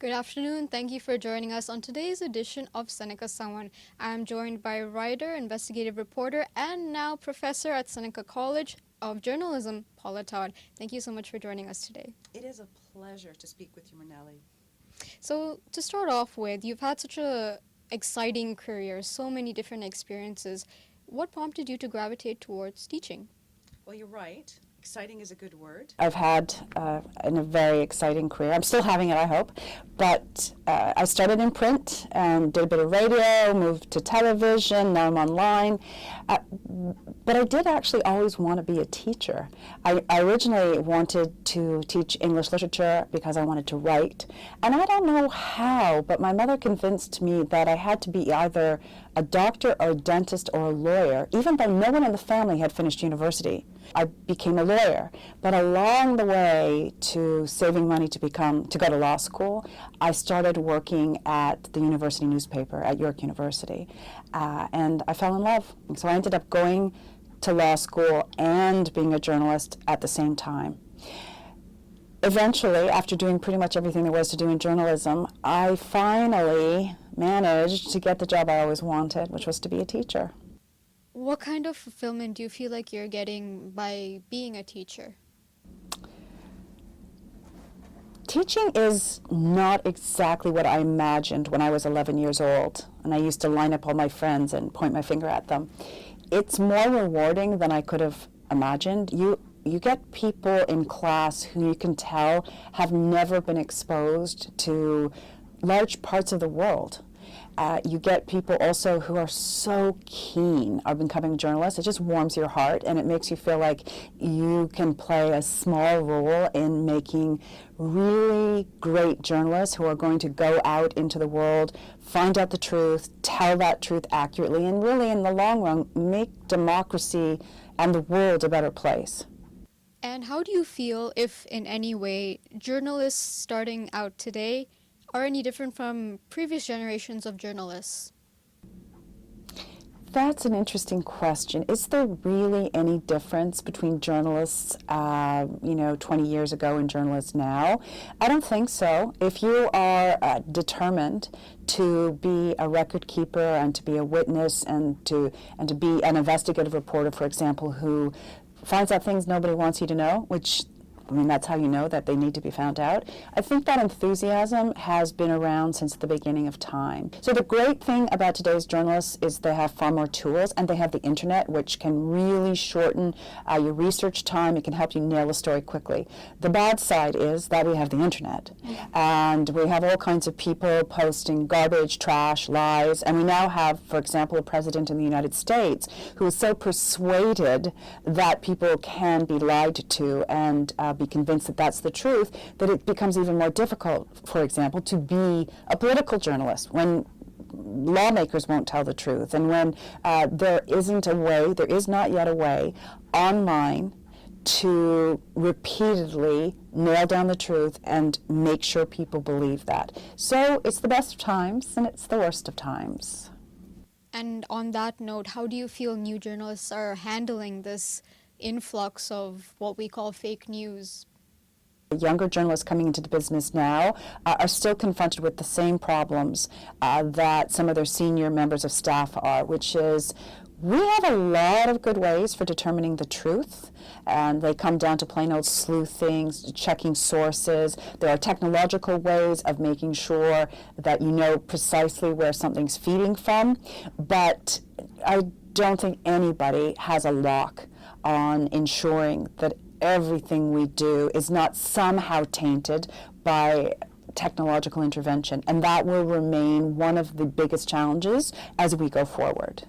Good afternoon. Thank you for joining us on today's edition of Seneca Someone. I am joined by writer, investigative reporter, and now professor at Seneca College of Journalism, Paula Todd. Thank you so much for joining us today. It is a pleasure to speak with you, Manelli. So to start off with, you've had such a exciting career, so many different experiences. What prompted you to gravitate towards teaching? Well, you're right. Exciting is a good word. I've had a very exciting career. I'm still having it, I hope. But I started in print and did a bit of radio, moved to television, now I'm online. But I did actually always want to be a teacher. I originally wanted to teach English literature because I wanted to write. And I don't know how, but my mother convinced me that I had to be either a doctor or a dentist or a lawyer, even though no one in the family had finished university. I became a lawyer, but along the way to saving money to go to law school, I started working at the university newspaper at York University, and I fell in love. So I ended up going to law school and being a journalist at the same time. Eventually, after doing pretty much everything there was to do in journalism, I finally managed to get the job I always wanted, which was to be a teacher. What kind of fulfillment do you feel like you're getting by being a teacher? Teaching is not exactly what I imagined when I was 11 years old, and I used to line up all my friends and point my finger at them. It's more rewarding than I could have imagined. You get people in class who you can tell have never been exposed to large parts of the world. You get people also who are so keen on becoming journalists. It just warms your heart, and it makes you feel like you can play a small role in making really great journalists who are going to go out into the world, find out the truth, tell that truth accurately, and really in the long run make democracy and the world a better place. And how do you feel, if in any way, journalists starting out today are any different from previous generations of journalists? That's an interesting question. Is there really any difference between journalists, 20 years ago and journalists now? I don't think so. If you are determined to be a record keeper and to be a witness and to be an investigative reporter, for example, who finds out things nobody wants you to know, that's how you know that they need to be found out. I think that enthusiasm has been around since the beginning of time. So the great thing about today's journalists is they have far more tools, and they have the internet, which can really shorten your research time. It can help you nail a story quickly. The bad side is that we have the internet, and we have all kinds of people posting garbage, trash, lies, and we now have, for example, a president in the United States who is so persuaded that people can be lied to and be convinced that that's the truth, that it becomes even more difficult, for example, to be a political journalist when lawmakers won't tell the truth, and when there is not yet a way online to repeatedly nail down the truth and make sure people believe that. So it's the best of times and it's the worst of times. And on that note, how do you feel new journalists are handling this influx of what we call fake news? Younger journalists coming into the business now are still confronted with the same problems that some of their senior members of staff are, which is we have a lot of good ways for determining the truth, and they come down to plain old sleuthing, checking sources. There are technological ways of making sure that you know precisely where something's feeding from, but I don't think anybody has a lock on ensuring that everything we do is not somehow tainted by technological intervention, and that will remain one of the biggest challenges as we go forward.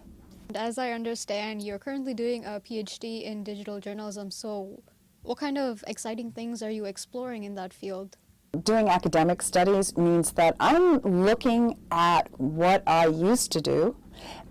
And as I understand, you're currently doing a PhD in digital journalism, so what kind of exciting things are you exploring in that field? Doing academic studies means that I'm looking at what I used to do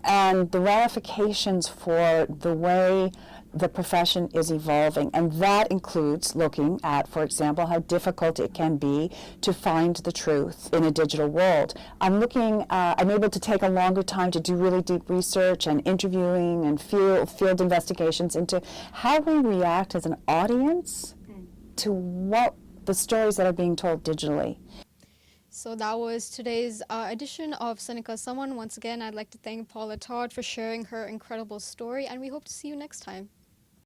and the ramifications for the way the profession is evolving, and that includes looking at, for example, how difficult it can be to find the truth in a digital world. I'm able to take a longer time to do really deep research and interviewing and field investigations into how we react as an audience to what the stories that are being told digitally. So that was today's edition of Seneca Someone. Once again, I'd like to thank Paula Todd for sharing her incredible story, and we hope to see you next time.